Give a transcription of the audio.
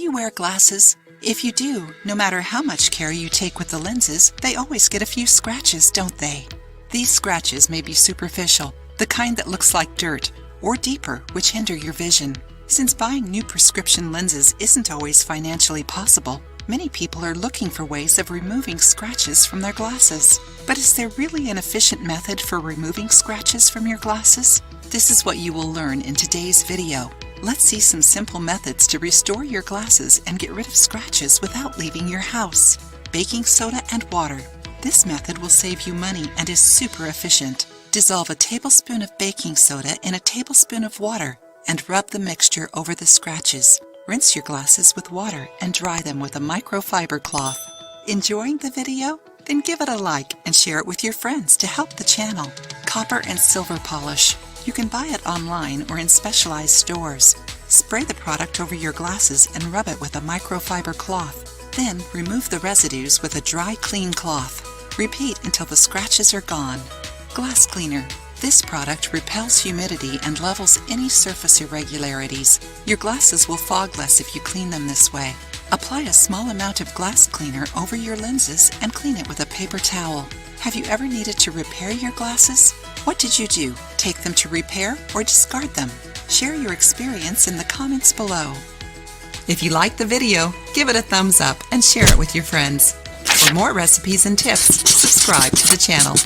you wear glasses? If you do, no matter how much care you take with the lenses, they always get a few scratches, don't they? These scratches may be superficial, the kind that looks like dirt, or deeper, which hinder your vision. Since buying new prescription lenses isn't always financially possible, many people are looking for ways of removing scratches from their glasses. But is there really an efficient method for removing scratches from your glasses? This is what you will learn in today's video. Let's see some simple methods to restore your glasses and get rid of scratches without leaving your house. Baking soda and water. This method will save you money and is super efficient. Dissolve a tablespoon of baking soda in a tablespoon of water and rub the mixture over the scratches. Rinse your glasses with water and dry them with a microfiber cloth. Enjoying the video? Then give it a like and share it with your friends to help the channel. Copper and silver polish. You can buy it online or in specialized stores. Spray the product over your glasses and rub it with a microfiber cloth. Then remove the residues with a dry, clean cloth. Repeat until the scratches are gone. Glass cleaner. This product repels humidity and levels any surface irregularities. Your glasses will fog less if you clean them this way. Apply a small amount of glass cleaner over your lenses and clean it with a paper towel. Have you ever needed to repair your glasses? What did you do? Take them to repair or discard them? Share your experience in the comments below. If you liked the video, give it a thumbs up and share it with your friends. For more recipes and tips, subscribe to the channel.